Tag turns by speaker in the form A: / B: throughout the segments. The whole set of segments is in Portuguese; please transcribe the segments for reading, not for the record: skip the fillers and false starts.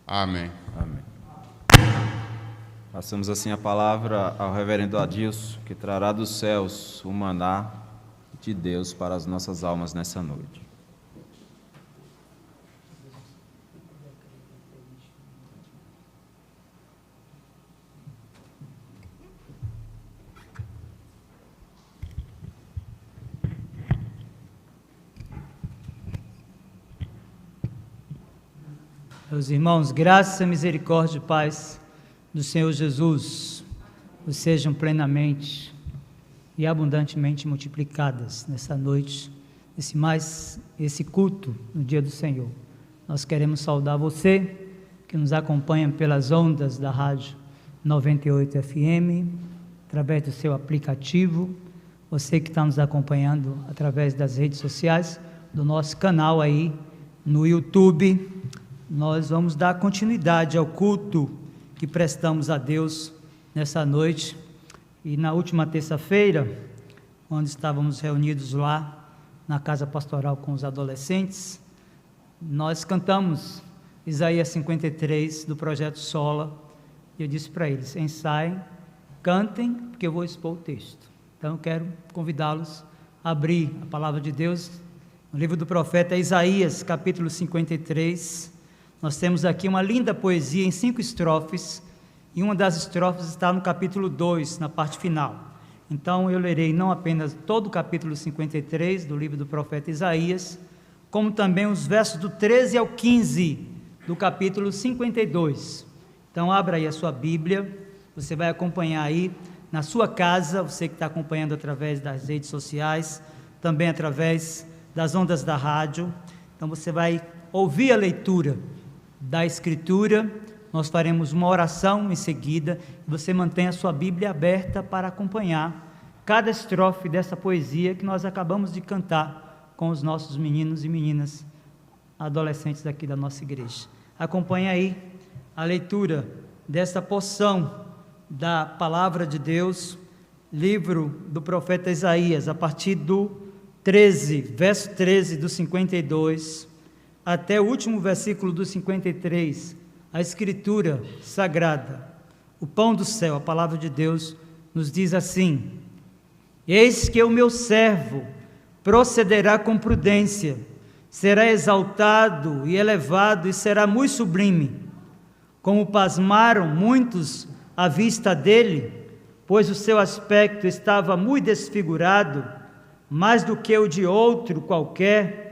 A: Amém.
B: Amém. Passamos assim a palavra ao reverendo Adilson, que trará dos céus o maná de Deus para as nossas almas nessa noite.
C: Meus irmãos, graça, misericórdia e paz do Senhor Jesus vos sejam plenamente e abundantemente multiplicadas nessa noite, esse culto no dia do Senhor. Nós queremos saudar você que nos acompanha pelas ondas da rádio 98 FM, através do seu aplicativo, você que está nos acompanhando através das redes sociais, do nosso canal aí no YouTube. Nós vamos dar continuidade ao culto que prestamos a Deus nessa noite. E na última terça-feira, quando estávamos reunidos lá na casa pastoral com os adolescentes, nós cantamos Isaías 53 do Projeto Sola, e eu disse para eles: ensaiem, cantem, porque eu vou expor o texto. Então eu quero convidá-los a abrir a palavra de Deus no livro do profeta Isaías, capítulo 53. Nós temos aqui uma linda poesia em 5 estrofes, e uma das estrofes está no capítulo 2, na parte final. Então eu lerei não apenas todo o capítulo 53 do livro do profeta Isaías, como também os versos do 13 ao 15 do capítulo 52. Então abra aí a sua Bíblia, você vai acompanhar aí na sua casa, você que está acompanhando através das redes sociais, também através das ondas da rádio. Então você vai ouvir a leitura da Escritura, nós faremos uma oração em seguida, e você mantém a sua Bíblia aberta para acompanhar cada estrofe dessa poesia que nós acabamos de cantar com os nossos meninos e meninas adolescentes aqui da nossa igreja. Acompanhe aí a leitura dessa porção da palavra de Deus, livro do profeta Isaías, a partir do 13, verso 13 do 52, até o último versículo do 53, a Escritura Sagrada, o pão do céu, a palavra de Deus, nos diz assim: eis que o meu servo procederá com prudência, será exaltado e elevado e será muito sublime. Como pasmaram muitos à vista dele, pois o seu aspecto estava muito desfigurado, mais do que o de outro qualquer,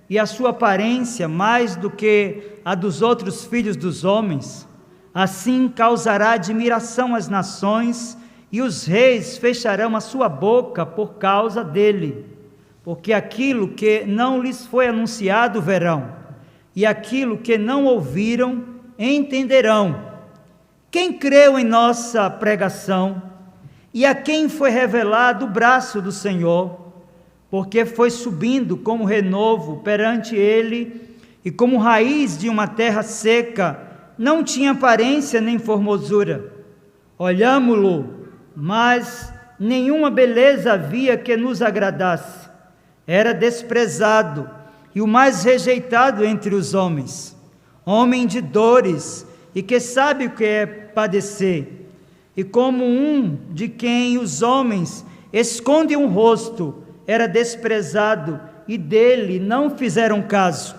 C: e a sua aparência mais do que a dos outros filhos dos homens. Assim causará admiração às nações, e os reis fecharão a sua boca por causa dele, porque aquilo que não lhes foi anunciado verão, e aquilo que não ouviram entenderão. Quem creu em nossa pregação, e a quem foi revelado o braço do Senhor? Porque foi subindo como renovo perante ele, e como raiz de uma terra seca, não tinha aparência nem formosura. Olhámo-lo, mas nenhuma beleza havia que nos agradasse. Era desprezado e o mais rejeitado entre os homens, homem de dores e que sabe o que é padecer, e como um de quem os homens escondem o rosto, era desprezado, e dele não fizeram caso.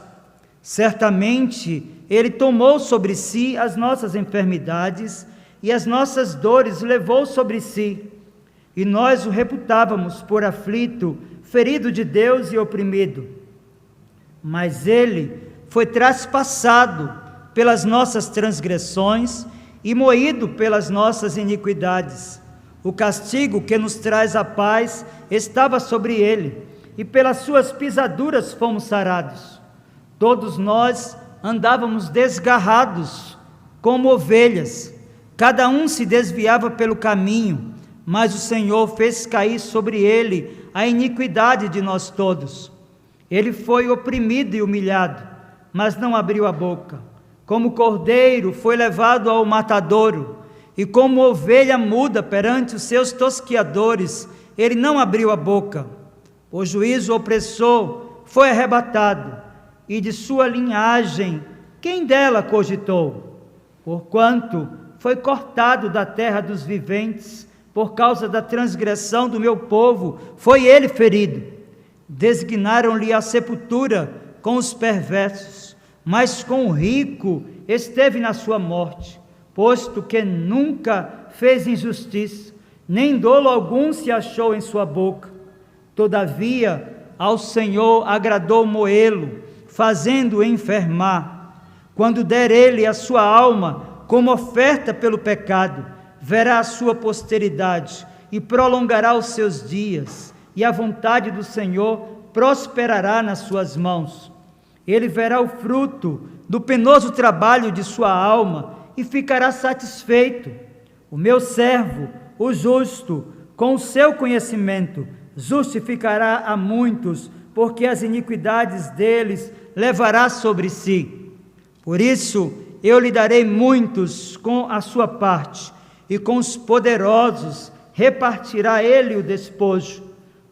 C: Certamente ele tomou sobre si as nossas enfermidades, e as nossas dores levou sobre si, e nós o reputávamos por aflito, ferido de Deus e oprimido. Mas ele foi traspassado pelas nossas transgressões e moído pelas nossas iniquidades. O castigo que nos traz a paz estava sobre ele, e pelas suas pisaduras fomos sarados. Todos nós andávamos desgarrados como ovelhas, cada um se desviava pelo caminho, mas o Senhor fez cair sobre ele a iniquidade de nós todos. Ele foi oprimido e humilhado, mas não abriu a boca. Como cordeiro foi levado ao matadouro, e como ovelha muda perante os seus tosquiadores, ele não abriu a boca. O juízo opressor foi arrebatado, e de sua linhagem, quem dela cogitou? Porquanto foi cortado da terra dos viventes, por causa da transgressão do meu povo, foi ele ferido. Designaram-lhe a sepultura com os perversos, mas com o rico esteve na sua morte, posto que nunca fez injustiça, nem dolo algum se achou em sua boca. Todavia, ao Senhor agradou moê-lo, fazendo-o enfermar. Quando der ele a sua alma como oferta pelo pecado, verá a sua posteridade e prolongará os seus dias, e a vontade do Senhor prosperará nas suas mãos. Ele verá o fruto do penoso trabalho de sua alma e ficará satisfeito. O meu servo, o justo, com o seu conhecimento, justificará a muitos, porque as iniquidades deles levará sobre si. Por isso, eu lhe darei muitos com a sua parte, e com os poderosos repartirá ele o despojo,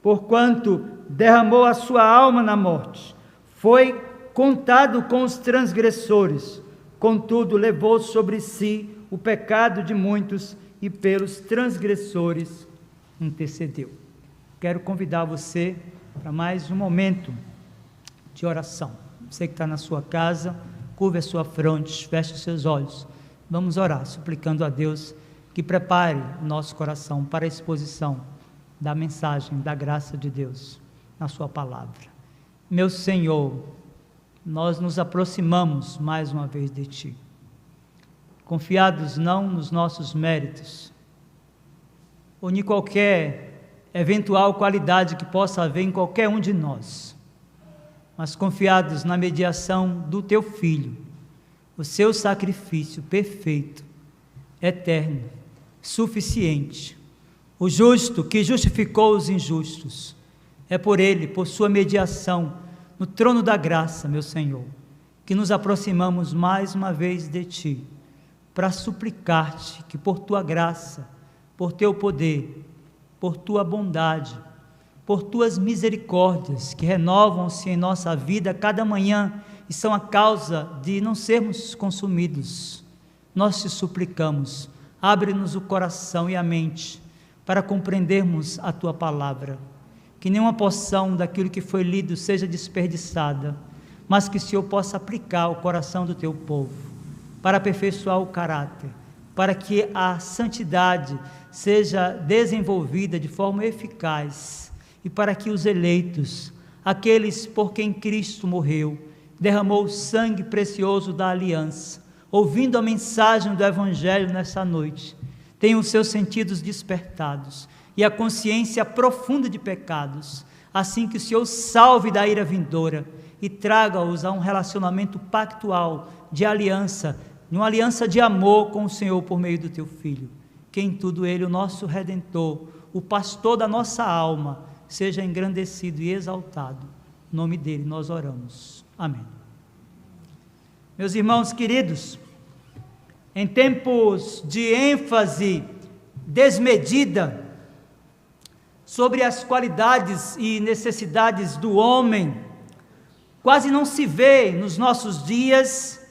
C: porquanto derramou a sua alma na morte. Foi contado com os transgressores, contudo levou sobre si o pecado de muitos, e pelos transgressores intercedeu. Quero convidar você para mais um momento de oração. Você que está na sua casa, curve a sua fronte, feche os seus olhos. Vamos orar, suplicando a Deus que prepare o nosso coração para a exposição da mensagem da graça de Deus na sua palavra. Meu Senhor, nós nos aproximamos mais uma vez de Ti, confiados não nos nossos méritos, ou em qualquer eventual qualidade que possa haver em qualquer um de nós, mas confiados na mediação do Teu Filho, o Seu sacrifício perfeito, eterno, suficiente, o justo que justificou os injustos. É por Ele, por Sua mediação, no trono da graça, meu Senhor, que nos aproximamos mais uma vez de Ti, para suplicar-te que por Tua graça, por Teu poder, por Tua bondade, por Tuas misericórdias, que renovam-se em nossa vida cada manhã e são a causa de não sermos consumidos, nós Te suplicamos, abre-nos o coração e a mente para compreendermos a Tua palavra, que nenhuma porção daquilo que foi lido seja desperdiçada, mas que o Senhor possa aplicar ao coração do Teu povo, para aperfeiçoar o caráter, para que a santidade seja desenvolvida de forma eficaz, e para que os eleitos, aqueles por quem Cristo morreu, derramou o sangue precioso da aliança, ouvindo a mensagem do Evangelho nessa noite, tenham os seus sentidos despertados, e a consciência profunda de pecados, assim que o Senhor salve da ira vindoura, e traga-os a um relacionamento pactual, de aliança, de uma aliança de amor com o Senhor por meio do Teu Filho, que em tudo Ele, o nosso Redentor, o pastor da nossa alma, seja engrandecido e exaltado. Em nome dEle nós oramos. Amém. Meus irmãos queridos, em tempos de ênfase desmedida sobre as qualidades e necessidades do homem, quase não se vê nos nossos dias,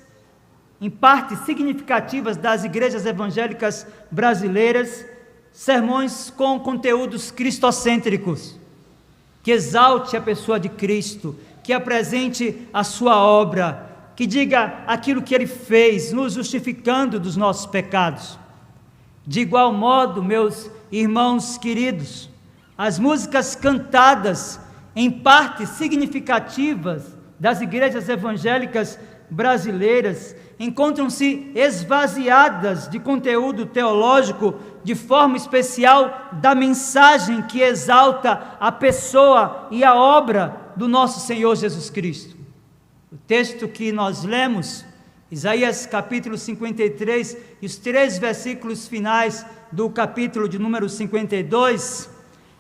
C: em partes significativas das igrejas evangélicas brasileiras, sermões com conteúdos cristocêntricos, que exalte a pessoa de Cristo, que apresente a sua obra, que diga aquilo que Ele fez, nos justificando dos nossos pecados. De igual modo, meus irmãos queridos, as músicas cantadas em partes significativas das igrejas evangélicas brasileiras encontram-se esvaziadas de conteúdo teológico, de forma especial da mensagem que exalta a pessoa e a obra do nosso Senhor Jesus Cristo. O texto que nós lemos, Isaías capítulo 53, e os 3 versículos finais do capítulo de número 52,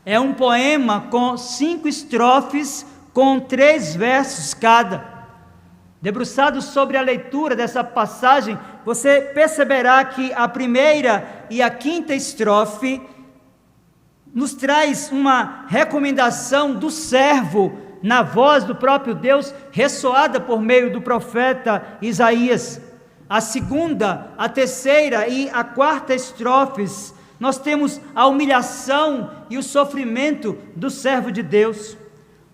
C: é um poema com 5 estrofes, com 3 versos cada. Debruçado sobre a leitura dessa passagem, você perceberá que a primeira e a 5ª estrofe nos traz uma recomendação do servo, na voz do próprio Deus, ressoada por meio do profeta Isaías. a segunda, a terceira e a quarta estrofes, nós temos a humilhação e o sofrimento do servo de Deus.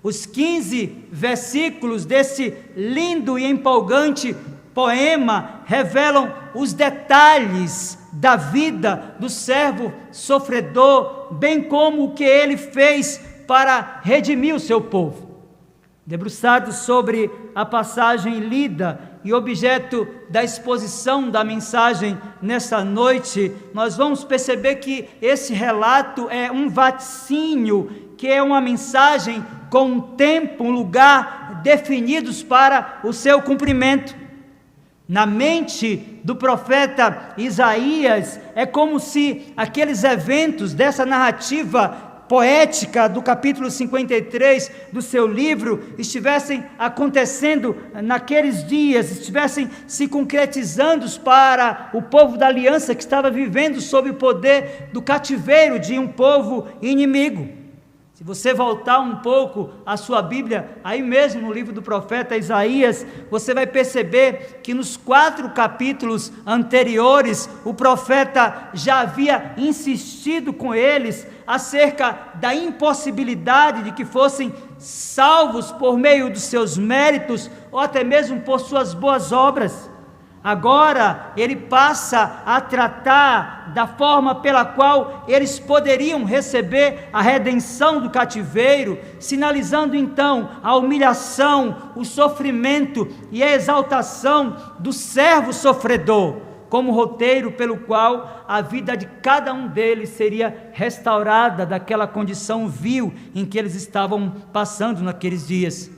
C: Os 15 versículos desse lindo e empolgante poema revelam os detalhes da vida do servo sofredor, bem como o que ele fez para redimir o seu povo. Debruçados sobre a passagem lida e objeto da exposição da mensagem nessa noite, nós vamos perceber que esse relato é um vaticínio, que é uma mensagem com um tempo, um lugar definidos para o seu cumprimento. Na mente do profeta Isaías, é como se aqueles eventos dessa narrativa poética do capítulo 53 do seu livro estivessem acontecendo naqueles dias, estivessem se concretizando para o povo da aliança que estava vivendo sob o poder do cativeiro de um povo inimigo. Se você voltar um pouco a sua Bíblia, aí mesmo no livro do profeta Isaías, você vai perceber que nos 4 capítulos anteriores, o profeta já havia insistido com eles acerca da impossibilidade de que fossem salvos por meio dos seus méritos, ou até mesmo por suas boas obras. Agora ele passa a tratar da forma pela qual eles poderiam receber a redenção do cativeiro, sinalizando então a humilhação, o sofrimento e a exaltação do servo sofredor, como roteiro pelo qual a vida de cada um deles seria restaurada daquela condição vil em que eles estavam passando naqueles dias.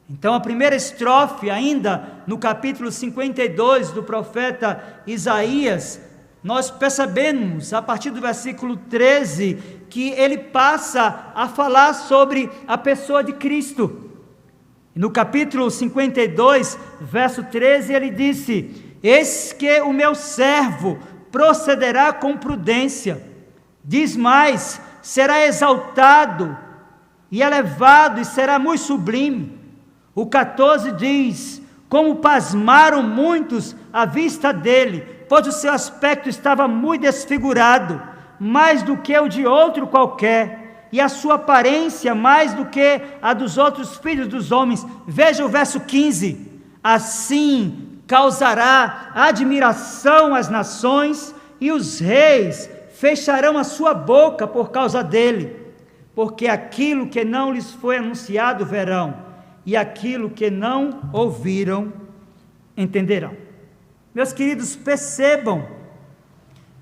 C: Então, a primeira estrofe, ainda no capítulo 52 do profeta Isaías, nós percebemos, a partir do versículo 13, que ele passa a falar sobre a pessoa de Cristo. No capítulo 52, verso 13, ele disse: eis que o meu servo procederá com prudência, diz mais, será exaltado e elevado e será muito sublime. O 14 diz: como pasmaram muitos à vista dele, pois o seu aspecto estava muito desfigurado, mais do que o de outro qualquer, e a sua aparência mais do que a dos outros filhos dos homens. Veja o verso 15: assim causará admiração às nações, e os reis fecharão a sua boca por causa dele, porque aquilo que não lhes foi anunciado verão, e aquilo que não ouviram, entenderão. Meus queridos, percebam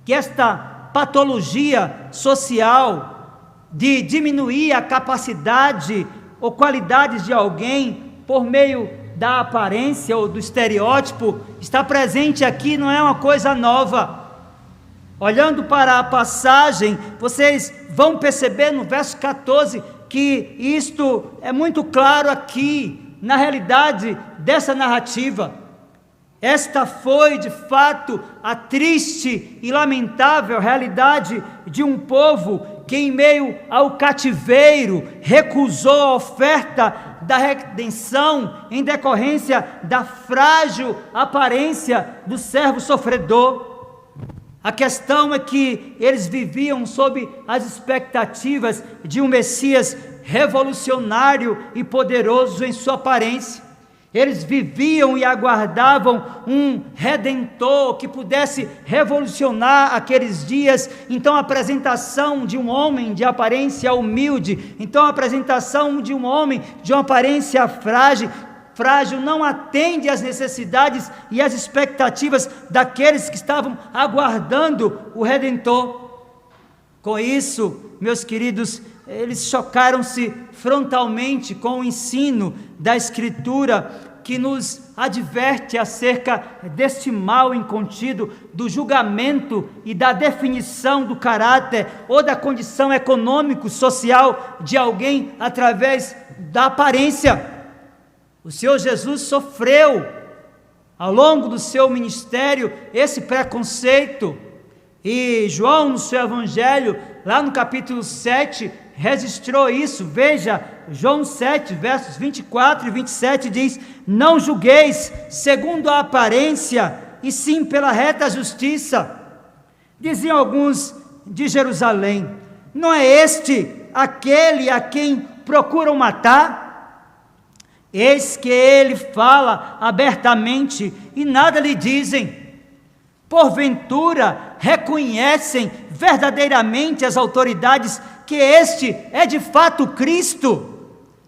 C: que esta patologia social de diminuir a capacidade ou qualidades de alguém por meio da aparência ou do estereótipo está presente aqui, não é uma coisa nova. Olhando para a passagem, vocês vão perceber no verso 14 que isto é muito claro aqui, na realidade dessa narrativa. Esta foi, de fato, a triste e lamentável realidade de um povo que, em meio ao cativeiro, recusou a oferta da redenção em decorrência da frágil aparência do servo sofredor. A questão é que eles viviam sob as expectativas de um Messias revolucionário e poderoso em sua aparência. Eles viviam e aguardavam um Redentor que pudesse revolucionar aqueles dias. Então a apresentação de um homem de aparência humilde, então a apresentação de um homem de uma aparência frágil não atende às necessidades e às expectativas daqueles que estavam aguardando o Redentor. Com isso, meus queridos, eles chocaram-se frontalmente com o ensino da Escritura, que nos adverte acerca deste mal incontido, do julgamento e da definição do caráter ou da condição econômico-social de alguém através da aparência. O Senhor Jesus sofreu, ao longo do seu ministério, esse preconceito, e João, no seu evangelho, lá no capítulo 7, registrou isso. Veja, João 7, versos 24 e 27 diz: não julgueis segundo a aparência, e sim pela reta justiça. Diziam alguns de Jerusalém: não é este aquele a quem procuram matar? Eis que ele fala abertamente e nada lhe dizem. Porventura reconhecem verdadeiramente as autoridades que este é de fato Cristo?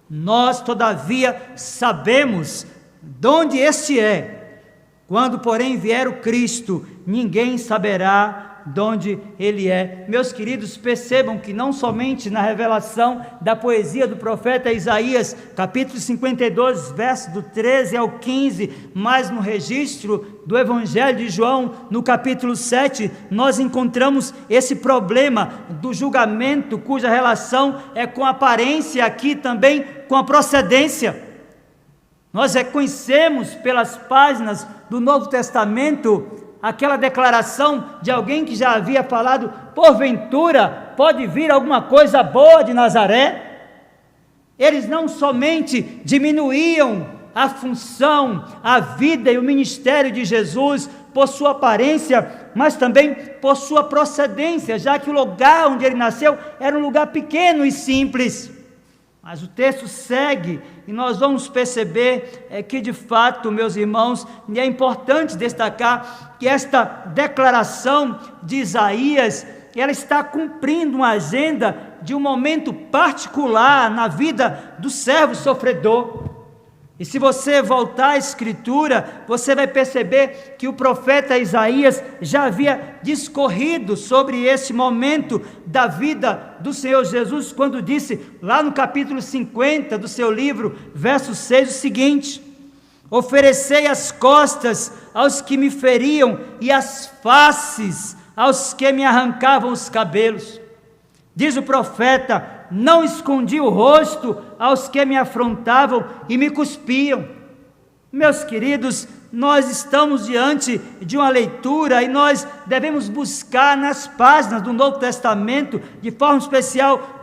C: Nós, todavia, sabemos de onde este é. Quando, porém, vier o Cristo, ninguém saberá de onde ele é. Meus queridos, percebam que não somente na revelação da poesia do profeta Isaías, capítulo 52, verso do 13 ao 15, mas no registro do Evangelho de João, no capítulo 7, nós encontramos esse problema do julgamento, cuja relação é com a aparência, aqui também com a procedência. Nós reconhecemos pelas páginas do Novo Testamento aquela declaração de alguém que já havia falado: porventura pode vir alguma coisa boa de Nazaré? Eles não somente diminuíam a função, a vida e o ministério de Jesus por sua aparência, mas também por sua procedência, já que o lugar onde ele nasceu era um lugar pequeno e simples. Mas o texto segue e nós vamos perceber que de fato, meus irmãos, e é importante destacar que esta declaração de Isaías, ela está cumprindo uma agenda de um momento particular na vida do servo sofredor. E se você voltar à Escritura, você vai perceber que o profeta Isaías já havia discorrido sobre esse momento da vida do Senhor Jesus, quando disse, lá no capítulo 50 do seu livro, verso 6, o seguinte: oferecei as costas aos que me feriam e as faces aos que me arrancavam os cabelos. Diz o profeta: não escondi o rosto aos que me afrontavam e me cuspiam. Meus queridos, nós estamos diante de uma leitura e nós devemos buscar nas páginas do Novo Testamento, de forma especial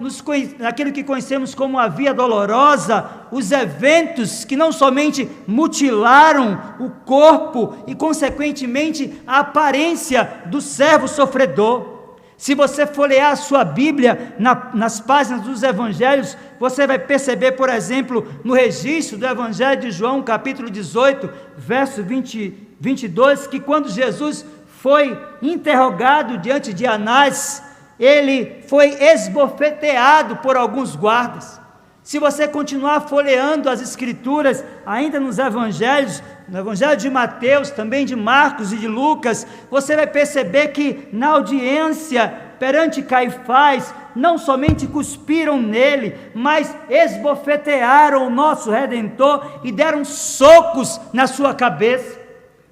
C: naquilo que conhecemos como a Via Dolorosa, os eventos que não somente mutilaram o corpo e consequentemente a aparência do servo sofredor. Se você folhear a sua Bíblia nas páginas dos Evangelhos, você vai perceber, por exemplo, no registro do Evangelho de João, capítulo 18, verso 22, que quando Jesus foi interrogado diante de Anás, ele foi esbofeteado por alguns guardas. Se você continuar folheando as Escrituras, ainda nos Evangelhos, no Evangelho de Mateus, também de Marcos e de Lucas, você vai perceber que na audiência perante Caifás, não somente cuspiram nele, mas esbofetearam o nosso Redentor e deram socos na sua cabeça.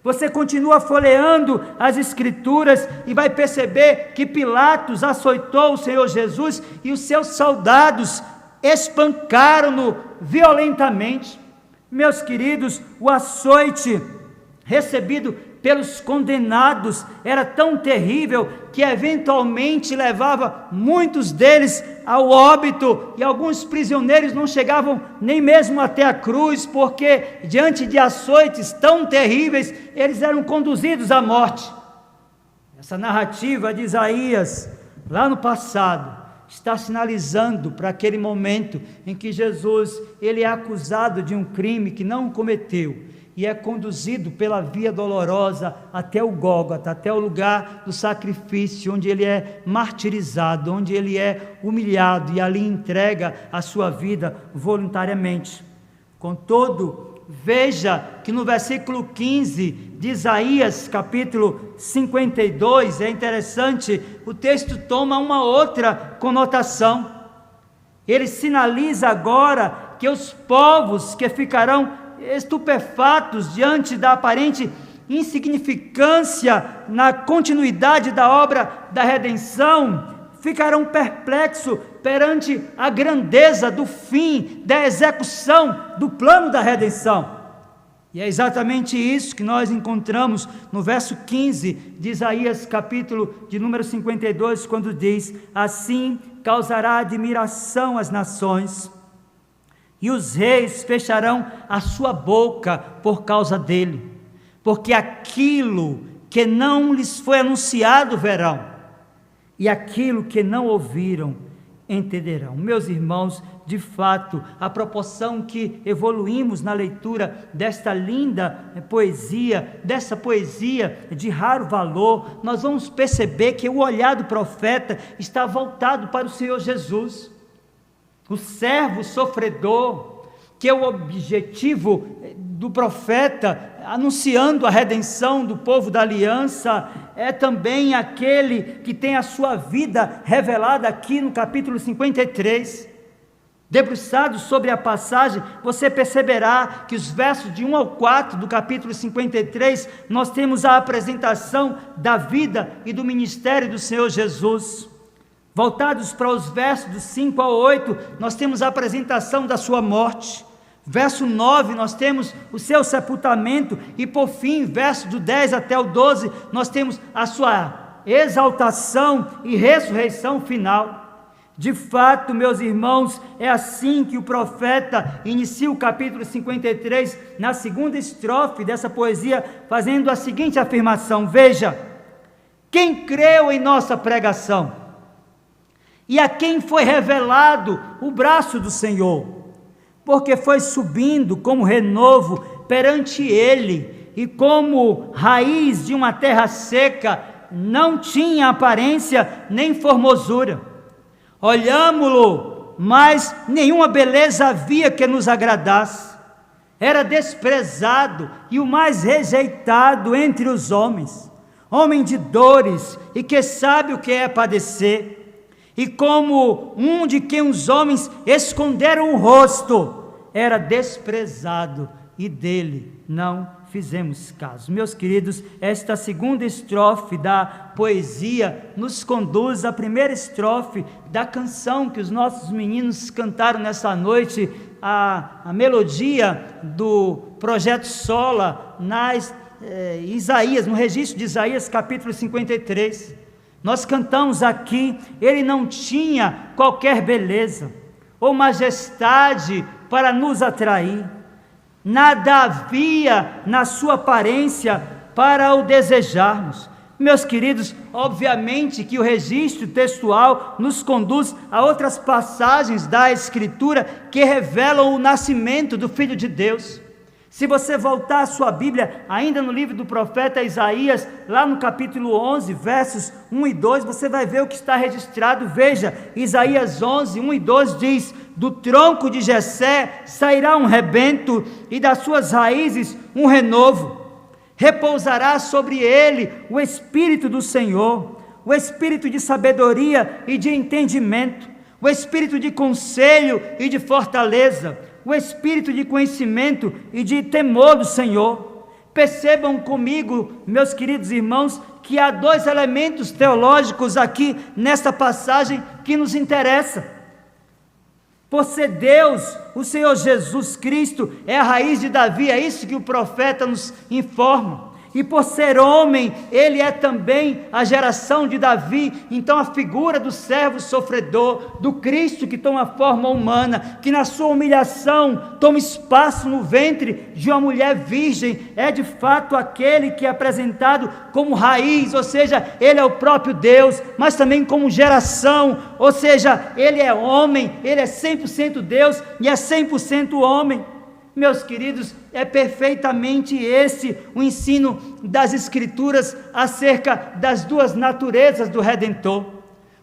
C: Você continua folheando as Escrituras e vai perceber que Pilatos açoitou o Senhor Jesus e os seus soldados espancaram-no violentamente. Meus queridos, o açoite recebido pelos condenados era tão terrível que eventualmente levava muitos deles ao óbito, e alguns prisioneiros não chegavam nem mesmo até a cruz, porque diante de açoites tão terríveis, eles eram conduzidos à morte. Essa narrativa de Isaías, lá no passado, está sinalizando para aquele momento em que Jesus, ele é acusado de um crime que não cometeu e é conduzido pela via dolorosa até o Gólgota, até o lugar do sacrifício, onde ele é martirizado, onde ele é humilhado e ali entrega a sua vida voluntariamente. Contudo, veja que no versículo 15 de Isaías, capítulo 52, é interessante, o texto toma uma outra conotação. Ele sinaliza agora que os povos que ficarão estupefatos diante da aparente insignificância na continuidade da obra da redenção, ficarão perplexos perante a grandeza do fim, da execução do plano da redenção. E é exatamente isso que nós encontramos no verso 15 de Isaías, capítulo de número 52, quando diz: assim causará admiração às nações, e os reis fecharão a sua boca por causa dele, porque aquilo que não lhes foi anunciado verão, e aquilo que não ouviram entenderão. Meus irmãos, de fato, a proporção que evoluímos na leitura desta linda poesia, dessa poesia de raro valor, nós vamos perceber que o olhar do profeta está voltado para o Senhor Jesus, o servo sofredor, que é o objetivo do profeta, anunciando a redenção do povo da aliança, é também aquele que tem a sua vida revelada aqui no capítulo 53, debruçado sobre a passagem, você perceberá que os versos de 1 ao 4 do capítulo 53, nós temos a apresentação da vida e do ministério do Senhor Jesus. Voltados para os versos do 5 ao 8, nós temos a apresentação da sua morte. Verso 9, nós temos o seu sepultamento, e por fim, verso do 10 até o 12, nós temos a sua exaltação e ressurreição final. De fato, meus irmãos, é assim que o profeta inicia o capítulo 53, na segunda estrofe dessa poesia, fazendo a seguinte afirmação: veja, quem creu em nossa pregação, e a quem foi revelado o braço do Senhor, porque foi subindo como renovo perante ele, e como raiz de uma terra seca, não tinha aparência nem formosura. Olhámo-lo, mas nenhuma beleza havia que nos agradasse. Era desprezado e o mais rejeitado entre os homens, homem de dores e que sabe o que é padecer. E como um de quem os homens esconderam o rosto, era desprezado e dele não fizemos caso. Meus queridos, esta segunda estrofe da poesia nos conduz à primeira estrofe da canção que os nossos meninos cantaram nessa noite, a melodia do Projeto Sola, Isaías, no registro de Isaías capítulo 53. Nós cantamos aqui: ele não tinha qualquer beleza ou majestade para nos atrair, nada havia na sua aparência para o desejarmos. Meus queridos, obviamente que o registro textual nos conduz a outras passagens da Escritura que revelam o nascimento do Filho de Deus. Se você voltar a sua Bíblia, ainda no livro do profeta Isaías, lá no capítulo 11, versos 1 e 2, você vai ver o que está registrado. Veja, Isaías 11, 1 e 2 diz: do tronco de Jessé sairá um rebento, e das suas raízes um renovo. Repousará sobre ele o Espírito do Senhor, o Espírito de sabedoria e de entendimento, o Espírito de conselho e de fortaleza, o Espírito de conhecimento e de temor do Senhor. Percebam comigo, meus queridos irmãos, que há dois elementos teológicos aqui nesta passagem que nos interessam. Por ser Deus, o Senhor Jesus Cristo é a raiz de Davi, é isso que o profeta nos informa. E por ser homem, ele é também a geração de Davi. Então a figura do servo sofredor, do Cristo que toma forma humana, que na sua humilhação toma espaço no ventre de uma mulher virgem, é de fato aquele que é apresentado como raiz, ou seja, ele é o próprio Deus, mas também como geração, ou seja, ele é homem, ele é 100% Deus e é 100% homem. Meus queridos, é perfeitamente esse o ensino das Escrituras acerca das duas naturezas do Redentor.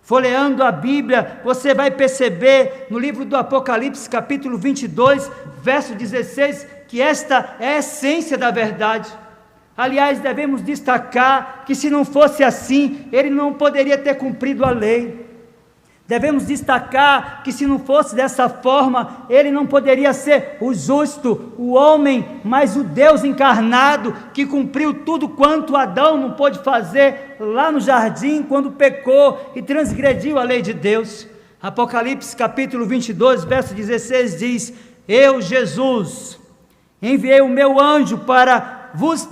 C: Folheando a Bíblia, você vai perceber no livro do Apocalipse, capítulo 22, verso 16, que esta é a essência da verdade. Aliás, devemos destacar que se não fosse assim, ele não poderia ter cumprido a lei. Devemos destacar que se não fosse dessa forma, ele não poderia ser o justo, o homem, mas o Deus encarnado, que cumpriu tudo quanto Adão não pôde fazer lá no jardim, quando pecou e transgrediu a lei de Deus. Apocalipse capítulo 22, verso 16 diz: eu, Jesus, enviei o meu anjo para vos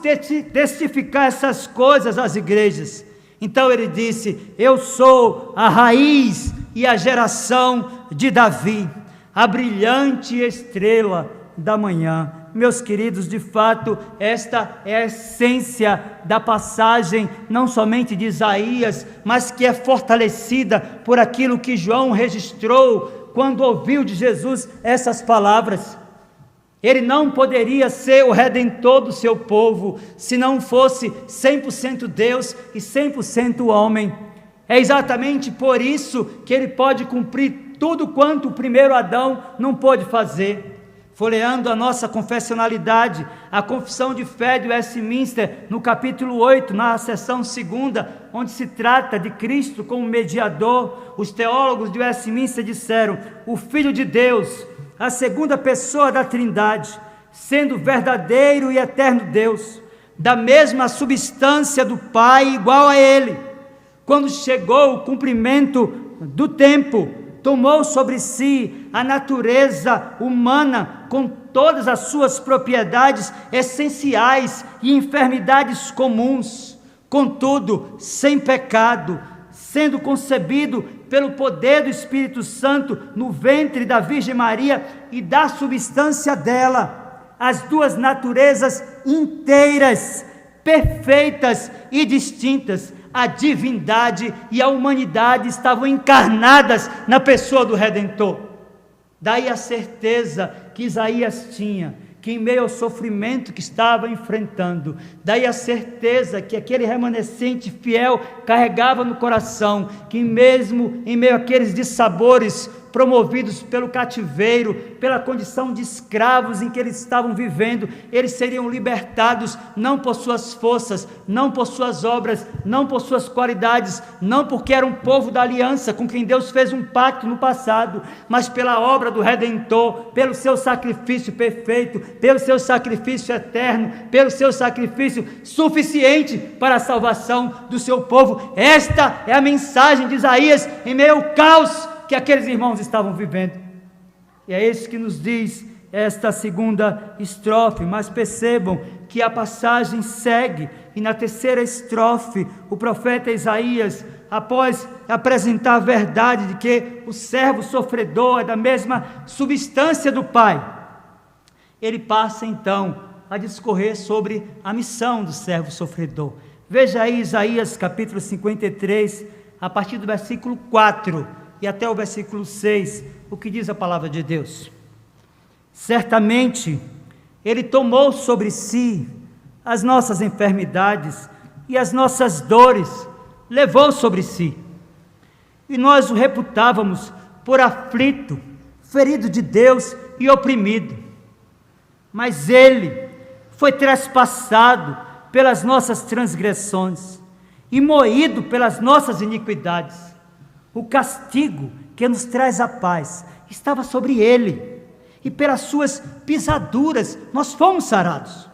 C: testificar essas coisas às igrejas. Então ele disse: eu sou a raiz e a geração de Davi, a brilhante estrela da manhã. Meus queridos, de fato, esta é a essência da passagem, não somente de Isaías, mas que é fortalecida por aquilo que João registrou quando ouviu de Jesus essas palavras. Ele não poderia ser o redentor do seu povo se não fosse 100% Deus e 100% homem. É exatamente por isso que ele pode cumprir tudo quanto o primeiro Adão não pôde fazer. Folheando a nossa confessionalidade, a confissão de fé de Westminster, no capítulo 8, na seção 2ª, onde se trata de Cristo como mediador, os teólogos de Westminster disseram: o Filho de Deus, a segunda pessoa da Trindade, sendo verdadeiro e eterno Deus, da mesma substância do Pai, igual a Ele, quando chegou o cumprimento do tempo, tomou sobre si a natureza humana com todas as suas propriedades essenciais e enfermidades comuns, contudo, sem pecado, sendo concebido pelo poder do Espírito Santo no ventre da Virgem Maria e da substância dela, as duas naturezas inteiras, perfeitas e distintas, a divindade e a humanidade estavam encarnadas na pessoa do Redentor. Daí a certeza que Isaías tinha, que em meio ao sofrimento que estava enfrentando, daí a certeza que aquele remanescente fiel carregava no coração, que mesmo em meio àqueles dissabores promovidos pelo cativeiro, pela condição de escravos em que eles estavam vivendo, eles seriam libertados não por suas forças, não por suas obras, não por suas qualidades, não porque era um povo da aliança com quem Deus fez um pacto no passado, mas pela obra do Redentor, pelo seu sacrifício perfeito, pelo seu sacrifício eterno, pelo seu sacrifício suficiente para a salvação do seu povo. Esta é a mensagem de Isaías em meio ao caos que aqueles irmãos estavam vivendo. E é isso que nos diz esta segunda estrofe. Mas percebam que a passagem segue, e na terceira estrofe, o profeta Isaías, após apresentar a verdade de que o servo sofredor é da mesma substância do Pai, ele passa então a discorrer sobre a missão do servo sofredor. Veja aí Isaías capítulo 53, a partir do versículo 4 e até o versículo 6, o que diz a palavra de Deus: certamente Ele tomou sobre si as nossas enfermidades e as nossas dores, levou sobre si, e nós o reputávamos por aflito, ferido de Deus e oprimido, mas Ele foi trespassado pelas nossas transgressões e moído pelas nossas iniquidades. O castigo que nos traz a paz estava sobre Ele, e pelas suas pisaduras nós fomos sarados.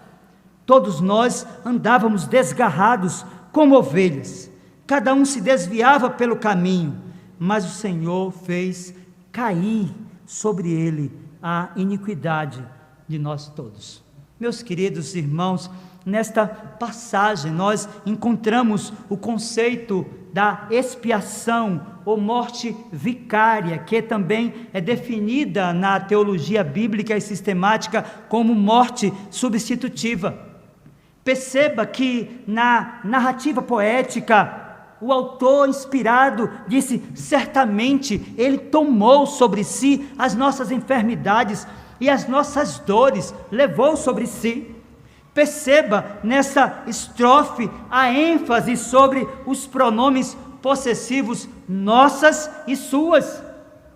C: Todos nós andávamos desgarrados como ovelhas, cada um se desviava pelo caminho, mas o Senhor fez cair sobre Ele a iniquidade de nós todos. Meus queridos irmãos, nesta passagem nós encontramos o conceito da expiação ou morte vicária, que também é definida na teologia bíblica e sistemática como morte substitutiva. Perceba que na narrativa poética, o autor inspirado disse: certamente Ele tomou sobre si as nossas enfermidades e as nossas dores, levou sobre si. Perceba nessa estrofe a ênfase sobre os pronomes possessivos nossas e suas.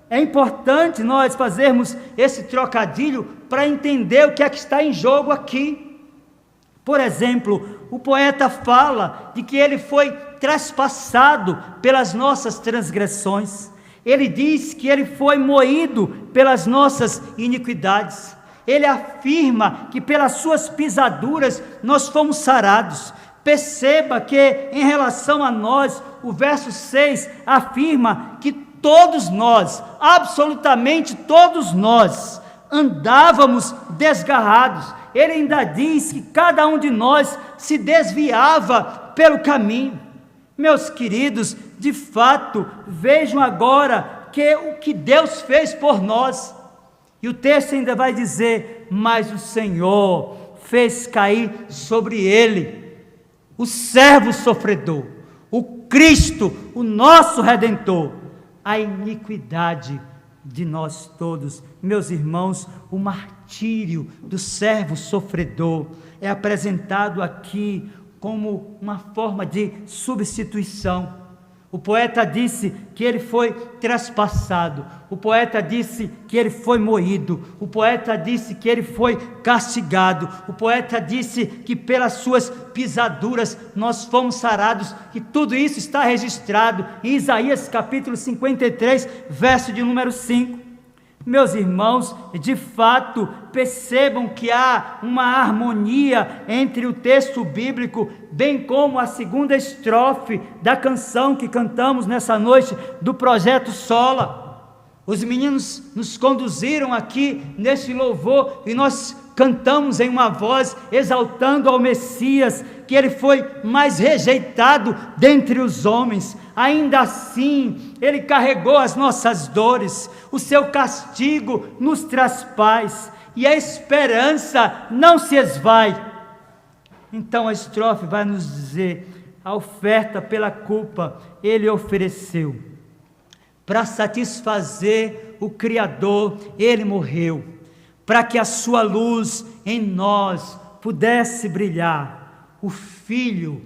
C: É importante nós fazermos esse trocadilho para entender o que é que está em jogo aqui. Por exemplo, o poeta fala de que ele foi trespassado pelas nossas transgressões. Ele diz que ele foi moído pelas nossas iniquidades. Ele afirma que pelas suas pisaduras nós fomos sarados. Perceba que em relação a nós, o verso 6 afirma que todos nós, absolutamente todos nós, andávamos desgarrados. Ele ainda diz que cada um de nós se desviava pelo caminho. Meus queridos, de fato, vejam agora que o que Deus fez por nós. E o texto ainda vai dizer: mas o Senhor fez cair sobre ele o servo sofredor, o Cristo, o nosso Redentor, a iniquidade de nós todos. Meus irmãos, o martírio do servo sofredor é apresentado aqui como uma forma de substituição. O poeta disse que ele foi traspassado, o poeta disse que ele foi moído, o poeta disse que ele foi castigado, o poeta disse que pelas suas pisaduras nós fomos sarados, e tudo isso está registrado em Isaías capítulo 53, verso de número 5. Meus irmãos, de fato, percebam que há uma harmonia entre o texto bíblico, bem como a segunda estrofe da canção que cantamos nessa noite do Projeto Sola. Os meninos nos conduziram aqui nesse louvor e nós cantamos em uma voz exaltando ao Messias, que ele foi mais rejeitado dentre os homens, ainda assim ele carregou as nossas dores, o seu castigo nos traz paz, e a esperança não se esvai. Então a estrofe vai nos dizer: a oferta pela culpa ele ofereceu, para satisfazer o Criador ele morreu, para que a sua luz em nós pudesse brilhar. O Filho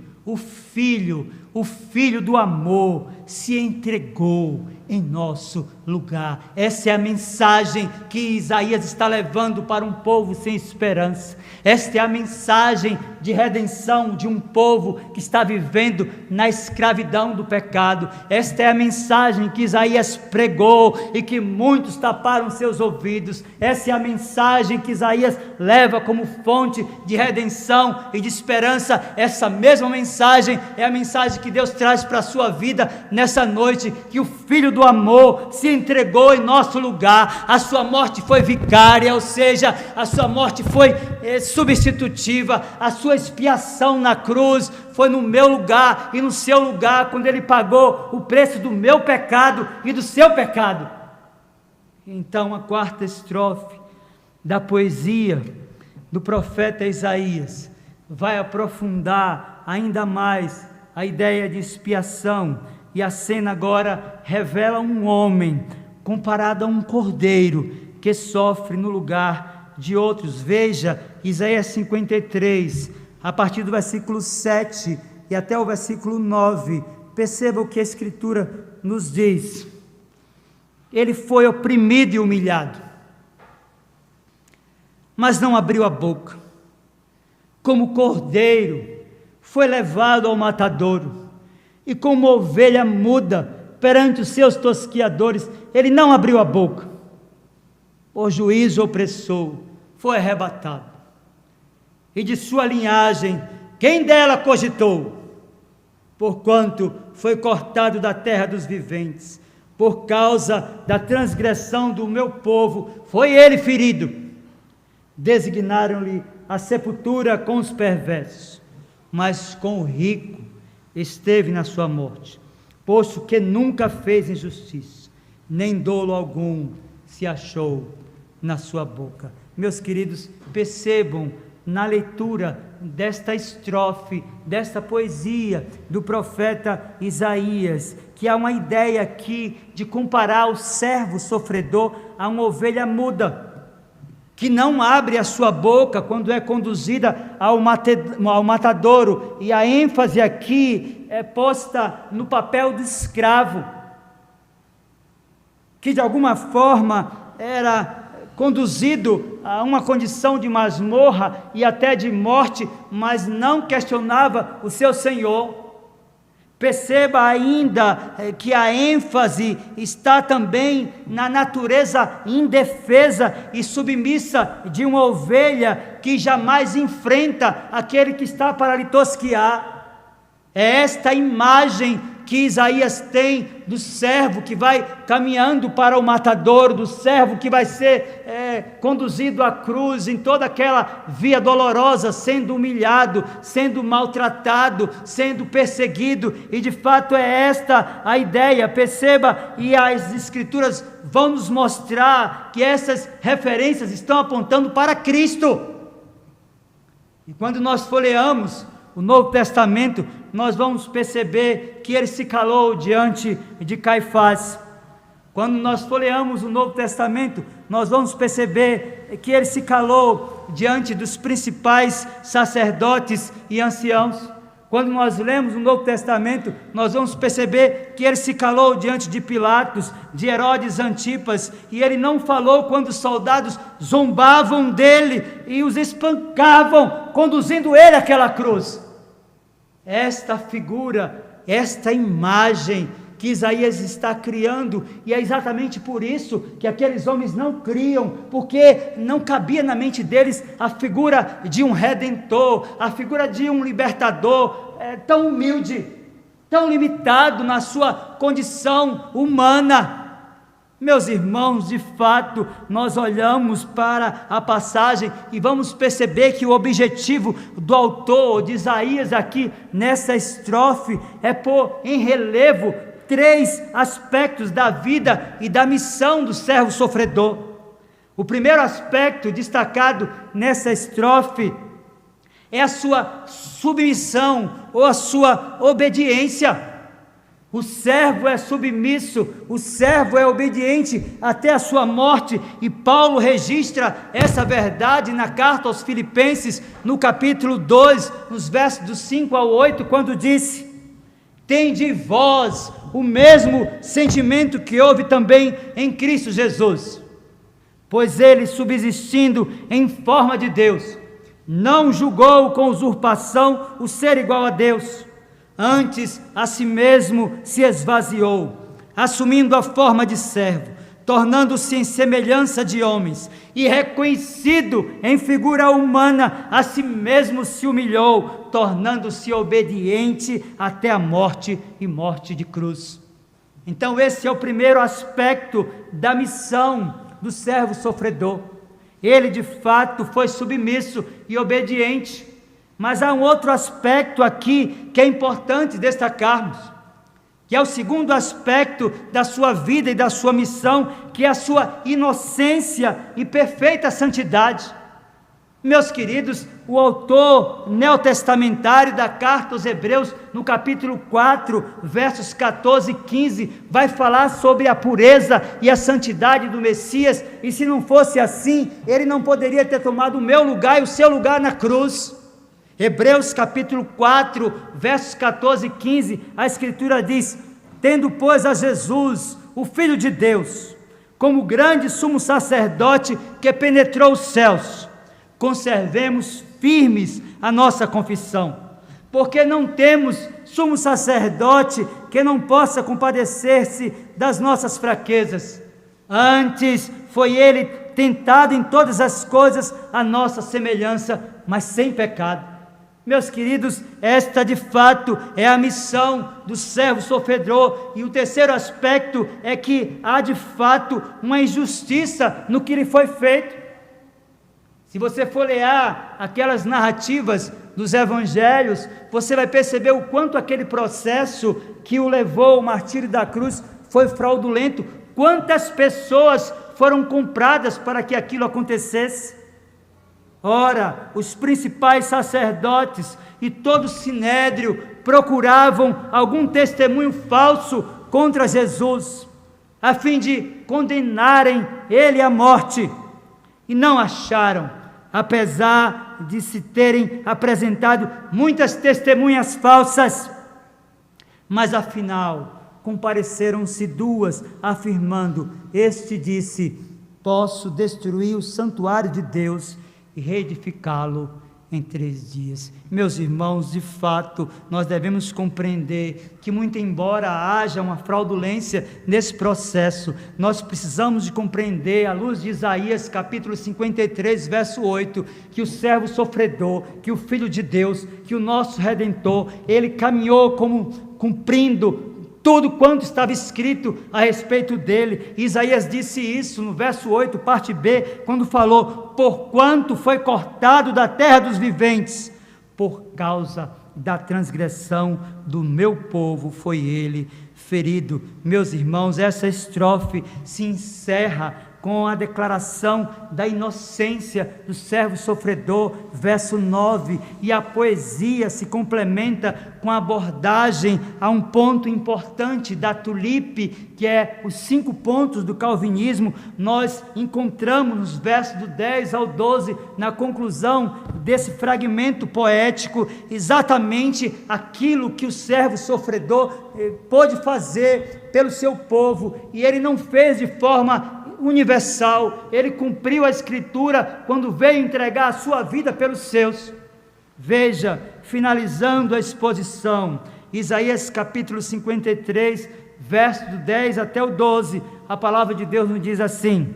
C: do amor se entregou em nosso lugar. Essa é a mensagem que Isaías está levando para um povo sem esperança. Esta é a mensagem de redenção de um povo que está vivendo na escravidão do pecado. Esta é a mensagem que Isaías pregou e que muitos taparam seus ouvidos. Essa é a mensagem que Isaías leva como fonte de redenção e de esperança. Essa mesma mensagem é a mensagem que Deus traz para a sua vida nessa noite, que o Filho do amor se entregou em nosso lugar. A sua morte foi vicária, ou seja, a sua morte foi substitutiva, a sua expiação na cruz foi no meu lugar e no seu lugar, quando ele pagou o preço do meu pecado e do seu pecado. Então a quarta estrofe da poesia do profeta Isaías vai aprofundar ainda mais a ideia de expiação, e a cena agora revela um homem comparado a um cordeiro que sofre no lugar de outros. Veja Isaías 53, a partir do versículo 7 e até o versículo 9, perceba o que a Escritura nos diz. Ele foi oprimido e humilhado, mas não abriu a boca. Como cordeiro foi levado ao matadouro, e como ovelha muda perante os seus tosquiadores, ele não abriu a boca. O juízo opressor foi arrebatado, e de sua linhagem quem dela cogitou? Porquanto foi cortado da terra dos viventes, por causa da transgressão do meu povo foi ele ferido. Designaram-lhe a sepultura com os perversos, mas com o rico esteve na sua morte, posto que nunca fez injustiça, nem dolo algum se achou na sua boca. Meus queridos, percebam na leitura desta estrofe, desta poesia do profeta Isaías, que há uma ideia aqui de comparar o servo sofredor a uma ovelha muda, que não abre a sua boca quando é conduzida ao matadouro, e a ênfase aqui é posta no papel do escravo, que de alguma forma era conduzido a uma condição de masmorra e até de morte, mas não questionava o seu senhor. Perceba ainda que a ênfase está também na natureza indefesa e submissa de uma ovelha que jamais enfrenta aquele que está para lhe tosquiar. É esta imagem que Isaías tem do servo que vai caminhando para o matadouro, do servo que vai ser conduzido à cruz, em toda aquela via dolorosa, sendo humilhado, sendo maltratado, sendo perseguido, e de fato é esta a ideia, perceba, e as Escrituras vão nos mostrar que essas referências estão apontando para Cristo. E quando nós folheamos o Novo Testamento, nós vamos perceber que ele se calou diante de Caifás. Quando nós folheamos o Novo Testamento, nós vamos perceber que ele se calou diante dos principais sacerdotes e anciãos. Quando nós lemos o Novo Testamento, nós vamos perceber que ele se calou diante de Pilatos, de Herodes Antipas, e ele não falou quando os soldados zombavam dele e os espancavam, conduzindo ele àquela cruz. Esta figura, esta imagem que Isaías está criando, e é exatamente por isso que aqueles homens não criam, porque não cabia na mente deles a figura de um redentor, a figura de um libertador, tão humilde, tão limitado na sua condição humana. Meus irmãos, de fato, nós olhamos para a passagem e vamos perceber que o objetivo do autor de Isaías aqui nessa estrofe é pôr em relevo 3 aspectos da vida e da missão do servo sofredor. O primeiro aspecto destacado nessa estrofe é a sua submissão ou a sua obediência. O servo é submisso, o servo é obediente até a sua morte, e Paulo registra essa verdade na carta aos Filipenses, no capítulo 2, nos versos do 5 ao 8, quando disse: tende vós o mesmo sentimento que houve também em Cristo Jesus, pois ele, subsistindo em forma de Deus, não julgou com usurpação o ser igual a Deus, antes a si mesmo se esvaziou, assumindo a forma de servo, tornando-se em semelhança de homens, e reconhecido em figura humana, a si mesmo se humilhou, tornando-se obediente até a morte e morte de cruz. Então esse é o primeiro aspecto da missão do servo sofredor. Ele de fato foi submisso e obediente. Mas há um outro aspecto aqui que é importante destacarmos, que é o segundo aspecto da sua vida e da sua missão, que é a sua inocência e perfeita santidade. Meus queridos, o autor neotestamentário da carta aos Hebreus, no capítulo 4, versos 14 e 15, vai falar sobre a pureza e a santidade do Messias, e se não fosse assim, ele não poderia ter tomado o meu lugar e o seu lugar na cruz. Hebreus capítulo 4, versos 14 e 15, a Escritura diz: tendo, pois, a Jesus, o Filho de Deus, como grande sumo sacerdote que penetrou os céus, conservemos firmes a nossa confissão, porque não temos sumo sacerdote que não possa compadecer-se das nossas fraquezas, antes foi ele tentado em todas as coisas à nossa semelhança, mas sem pecado. Meus queridos, esta de fato é a missão do servo sofredor. E o terceiro aspecto é que há de fato uma injustiça no que lhe foi feito. Se você folhear aquelas narrativas dos evangelhos, você vai perceber o quanto aquele processo que o levou ao martírio da cruz foi fraudulento. Quantas pessoas foram compradas para que aquilo acontecesse? Ora, os principais sacerdotes e todo o sinédrio procuravam algum testemunho falso contra Jesus, a fim de condenarem ele à morte, e não acharam, apesar de se terem apresentado muitas testemunhas falsas. Mas afinal, compareceram-se 2, afirmando: este disse: posso destruir o santuário de Deus e reedificá-lo em 3 dias. Meus irmãos, de fato, nós devemos compreender que, muito embora haja uma fraudulência nesse processo, nós precisamos de compreender, à luz de Isaías capítulo 53, verso 8, que o servo sofredor, que o Filho de Deus, que o nosso Redentor, ele caminhou como cumprindo tudo quanto estava escrito a respeito dele. Isaías disse isso no verso 8, parte B, quando falou: porquanto foi cortado da terra dos viventes, por causa da transgressão do meu povo foi ele ferido. Meus irmãos, essa estrofe se encerra com a declaração da inocência do servo sofredor, verso 9, e a poesia se complementa com a abordagem a um ponto importante da tulipe, que é os 5 pontos do calvinismo. Nós encontramos nos versos do 10 ao 12, na conclusão desse fragmento poético, exatamente aquilo que o servo sofredor pôde fazer pelo seu povo, e ele não fez de forma universal, ele cumpriu a escritura quando veio entregar a sua vida pelos seus. Veja, finalizando a exposição, Isaías capítulo 53, verso do 10 até o 12, a palavra de Deus nos diz assim: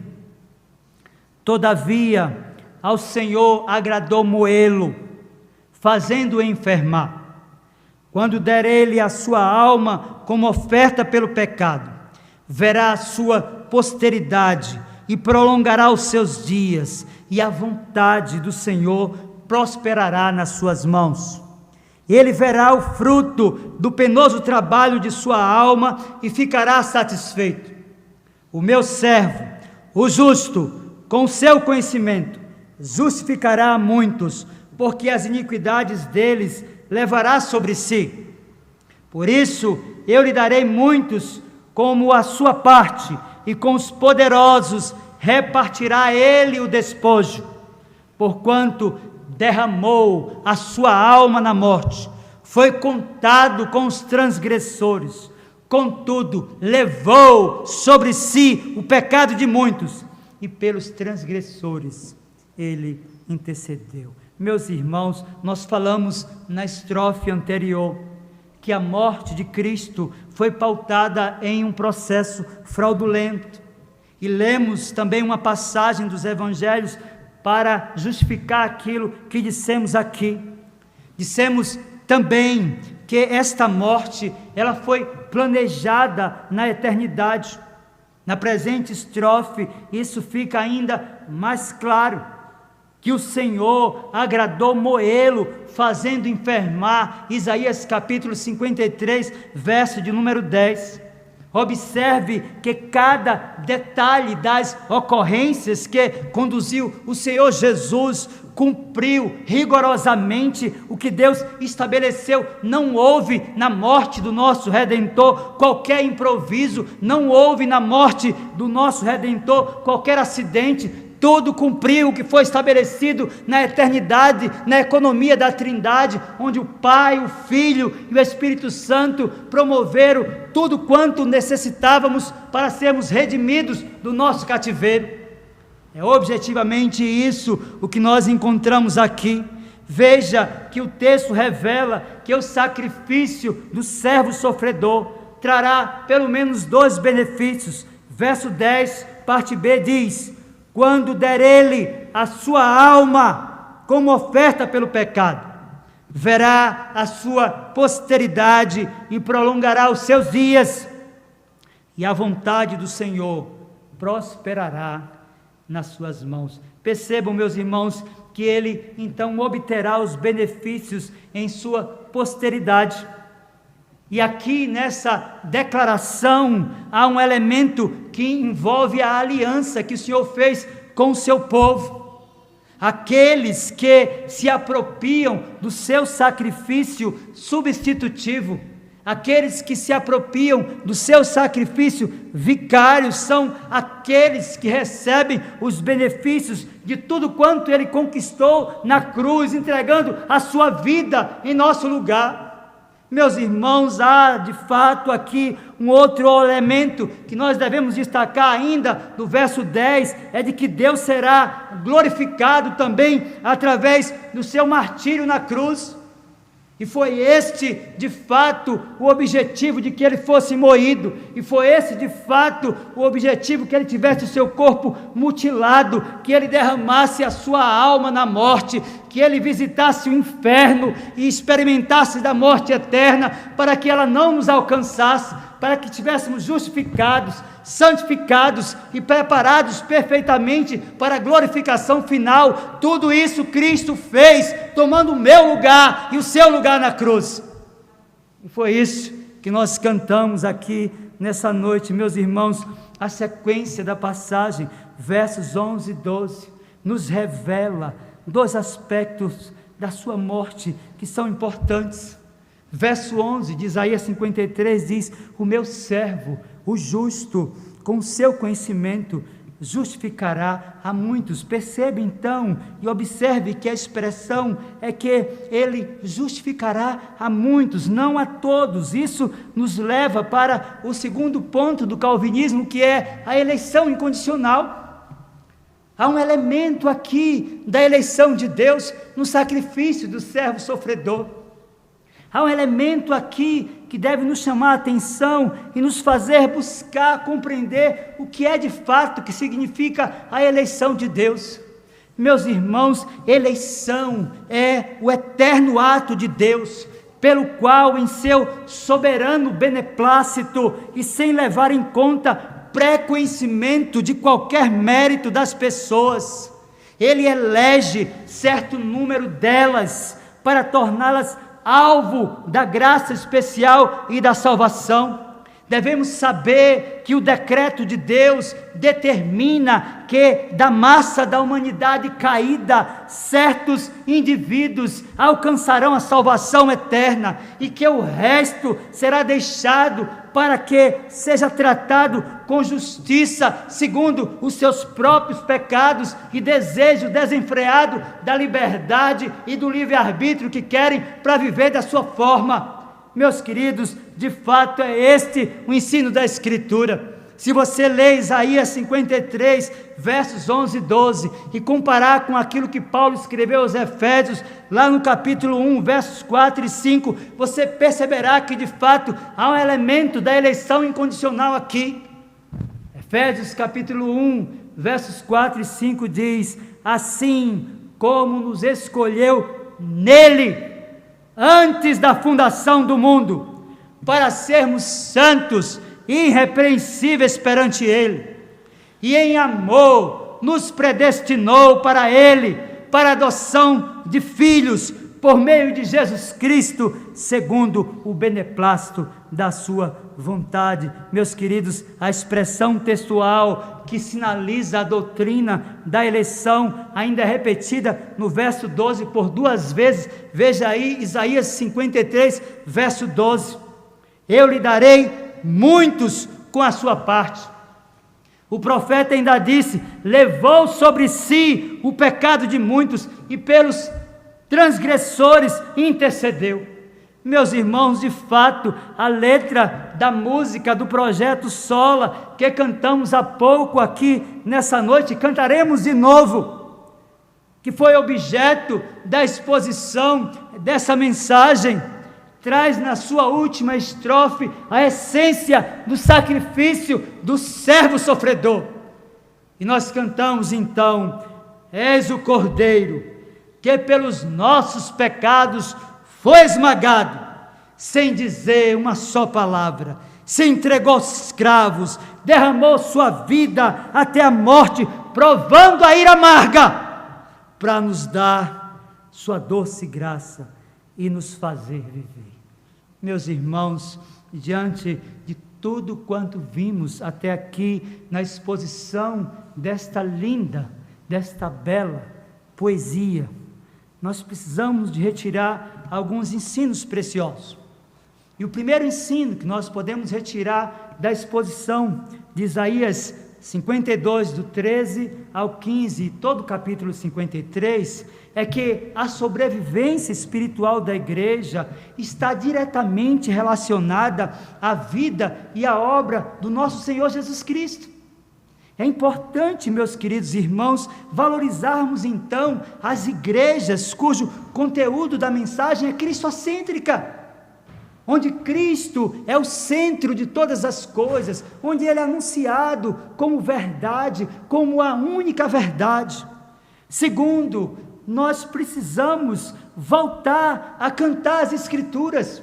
C: todavia ao Senhor agradou moê-lo, fazendo-o enfermar, quando der ele a sua alma como oferta pelo pecado, verá a sua posteridade e prolongará os seus dias, e a vontade do Senhor prosperará nas suas mãos. Ele verá o fruto do penoso trabalho de sua alma e ficará satisfeito. O meu servo, o justo, com seu conhecimento, justificará a muitos, porque as iniquidades deles levará sobre si. Por isso eu lhe darei muitos como a sua parte, e com os poderosos repartirá ele o despojo, porquanto derramou a sua alma na morte, foi contado com os transgressores, contudo levou sobre si o pecado de muitos, e pelos transgressores ele intercedeu. Meus irmãos, nós falamos na estrofe anterior que a morte de Cristo foi pautada em um processo fraudulento, e lemos também uma passagem dos evangelhos para justificar aquilo que dissemos aqui. Dissemos também que esta morte, ela foi planejada na eternidade. Na presente estrofe, isso fica ainda mais claro, que o Senhor agradou moê-lo, fazendo enfermar. Isaías capítulo 53, verso de número 10. Observe que cada detalhe das ocorrências que conduziu o Senhor Jesus cumpriu rigorosamente o que Deus estabeleceu. Não houve na morte do nosso Redentor qualquer improviso, não houve na morte do nosso Redentor qualquer acidente. Tudo cumpriu o que foi estabelecido na eternidade, na economia da Trindade, onde o Pai, o Filho e o Espírito Santo promoveram tudo quanto necessitávamos para sermos redimidos do nosso cativeiro. É objetivamente isso o que nós encontramos aqui. Veja que o texto revela que o sacrifício do servo sofredor trará pelo menos 2 benefícios. Verso 10, parte B diz: quando der ele a sua alma como oferta pelo pecado, verá a sua posteridade e prolongará os seus dias, e a vontade do Senhor prosperará nas suas mãos. Percebam, meus irmãos, que ele então obterá os benefícios em sua posteridade. E aqui nessa declaração há um elemento que envolve a aliança que o Senhor fez com o seu povo. Aqueles que se apropriam do seu sacrifício substitutivo, aqueles que se apropriam do seu sacrifício vicário, são aqueles que recebem os benefícios de tudo quanto ele conquistou na cruz, entregando a sua vida em nosso lugar. Meus irmãos, há de fato aqui um outro elemento que nós devemos destacar ainda do verso 10, é de que Deus será glorificado também através do seu martírio na cruz. E foi este, de fato, o objetivo de que ele fosse moído, e foi esse, de fato, o objetivo que ele tivesse o seu corpo mutilado, que ele derramasse a sua alma na morte, que ele visitasse o inferno e experimentasse da morte eterna, para que ela não nos alcançasse, para que tivéssemos justificados, santificados e preparados perfeitamente para a glorificação final. Tudo isso Cristo fez, tomando o meu lugar e o seu lugar na cruz. E foi isso que nós cantamos aqui nessa noite, meus irmãos. A sequência da passagem, versos 11 e 12, nos revela dois aspectos da sua morte que são importantes. Verso 11 de Isaías 53 diz: o meu servo, o justo, com o seu conhecimento, justificará a muitos. Perceba então e observe que a expressão é que ele justificará a muitos, não a todos. Isso nos leva para o segundo ponto do calvinismo, que é a eleição incondicional. Há um elemento aqui da eleição de Deus no sacrifício do servo sofredor. Há um elemento aqui que deve nos chamar a atenção e nos fazer buscar compreender o que é de fato, que significa a eleição de Deus. Meus irmãos, eleição é o eterno ato de Deus, pelo qual, em seu soberano beneplácito e sem levar em conta pré-conhecimento de qualquer mérito das pessoas, Ele elege certo número delas para torná-las alvo da graça especial e da salvação. Devemos saber que o decreto de Deus determina que da massa da humanidade caída, certos indivíduos alcançarão a salvação eterna e que o resto será deixado para que seja tratado com justiça, segundo os seus próprios pecados e desejo desenfreado da liberdade e do livre-arbítrio que querem para viver da sua forma. Meus queridos, de fato é este o ensino da Escritura. Se você ler Isaías 53, versos 11 e 12, e comparar com aquilo que Paulo escreveu aos Efésios, lá no capítulo 1, versos 4 e 5, você perceberá que de fato há um elemento da eleição incondicional aqui. Efésios capítulo 1, versos 4 e 5 diz: assim como nos escolheu nele, antes da fundação do mundo, para sermos santos e irrepreensíveis perante Ele, e em amor nos predestinou para Ele, para a adoção de filhos, por meio de Jesus Cristo, segundo o beneplácito da sua vontade. Meus queridos, a expressão textual que sinaliza a doutrina da eleição, ainda é repetida no verso 12 por duas vezes. Veja aí Isaías 53, verso 12: eu lhe darei muitos com a sua parte. O profeta ainda disse: levou sobre si o pecado de muitos e pelos transgressores intercedeu. Meus irmãos, de fato, a letra da música do Projeto Sola, que cantamos há pouco aqui nessa noite, cantaremos de novo, que foi objeto da exposição dessa mensagem, traz na sua última estrofe a essência do sacrifício do servo sofredor. E nós cantamos então: és o Cordeiro que pelos nossos pecados foi esmagado, sem dizer uma só palavra, se entregou aos escravos, derramou sua vida até a morte, provando a ira amarga, para nos dar sua doce graça e nos fazer viver. Meus irmãos, diante de tudo quanto vimos até aqui na exposição desta linda, desta bela poesia, nós precisamos de retirar alguns ensinos preciosos. E o primeiro ensino que nós podemos retirar da exposição de Isaías 52, do 13 ao 15, e todo o capítulo 53, é que a sobrevivência espiritual da igreja está diretamente relacionada à vida e à obra do nosso Senhor Jesus Cristo. É importante, meus queridos irmãos, valorizarmos então as igrejas cujo conteúdo da mensagem é cristocêntrica, onde Cristo é o centro de todas as coisas, onde Ele é anunciado como verdade, como a única verdade. Segundo, nós precisamos voltar a cantar as Escrituras.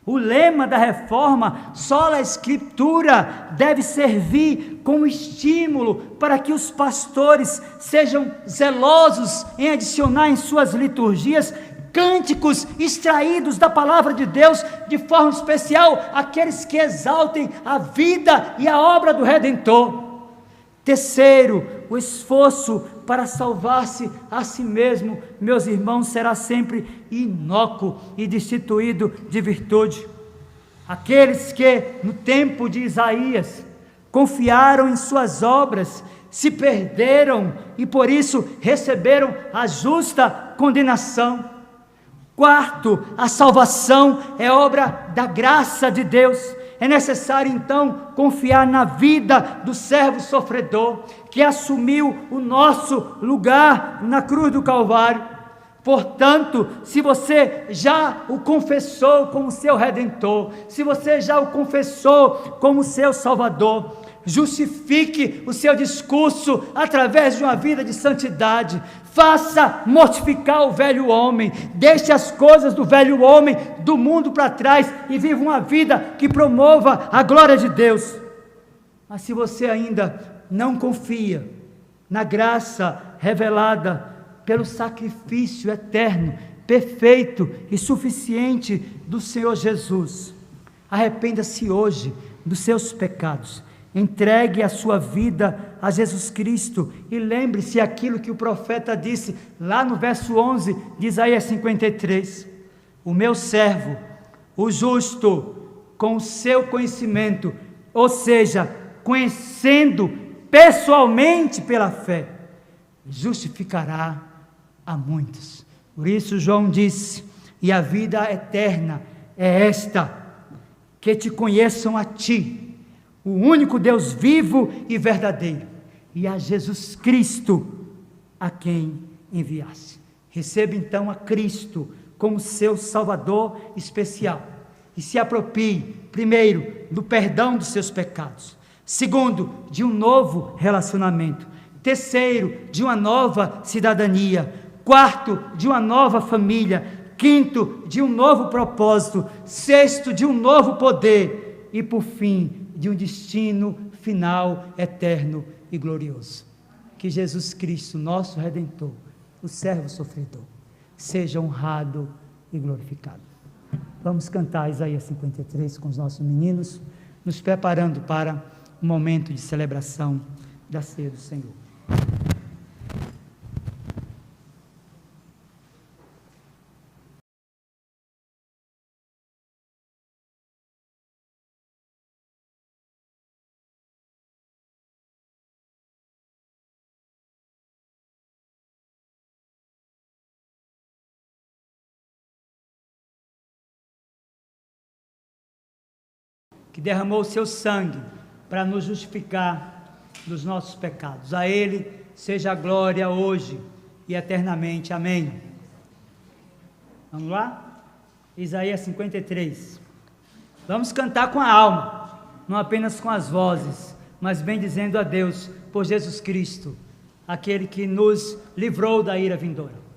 C: O lema da reforma, sola escritura, deve servir como estímulo para que os pastores sejam zelosos em adicionar em suas liturgias cânticos extraídos da palavra de Deus, de forma especial aqueles que exaltem a vida e a obra do Redentor. Terceiro, o esforço para salvar-se a si mesmo, meus irmãos, será sempre inócuo e destituído de virtude. Aqueles que, no tempo de Isaías, confiaram em suas obras, se perderam e por isso receberam a justa condenação. Quarto, a salvação é obra da graça de Deus. É necessário então confiar na vida do servo sofredor, que assumiu o nosso lugar na cruz do Calvário. Portanto, se você já o confessou como seu Redentor, se você já o confessou como seu Salvador, justifique o seu discurso através de uma vida de santidade. Faça mortificar o velho homem, deixe as coisas do velho homem, do mundo para trás e viva uma vida que promova a glória de Deus. Mas se você ainda não confia na graça revelada pelo sacrifício eterno, perfeito e suficiente do Senhor Jesus, arrependa-se hoje dos seus pecados. Entregue a sua vida a Jesus Cristo e lembre-se aquilo que o profeta disse lá no verso 11 de Isaías 53: o meu servo, o justo, com o seu conhecimento, ou seja, conhecendo pessoalmente pela fé, justificará a muitos. Por isso João disse: e a vida eterna é esta, que te conheçam a ti, o único Deus vivo e verdadeiro, e a Jesus Cristo, a quem enviaste. Receba então a Cristo como seu Salvador especial, e se aproprie, primeiro, do perdão dos seus pecados, segundo, de um novo relacionamento, terceiro, de uma nova cidadania, quarto, de uma nova família, quinto, de um novo propósito, sexto, de um novo poder, e por fim, de um destino final, eterno e glorioso. Que Jesus Cristo, nosso Redentor, o servo sofredor, seja honrado e glorificado. Vamos cantar Isaías 53 com os nossos meninos, nos preparando para o momento de celebração da ceia do Senhor. Que derramou o seu sangue para nos justificar dos nossos pecados. A Ele seja a glória hoje e eternamente. Amém. Vamos lá? Isaías 53. Vamos cantar com a alma, não apenas com as vozes, mas bem dizendo a Deus por Jesus Cristo, aquele que nos livrou da ira vindoura.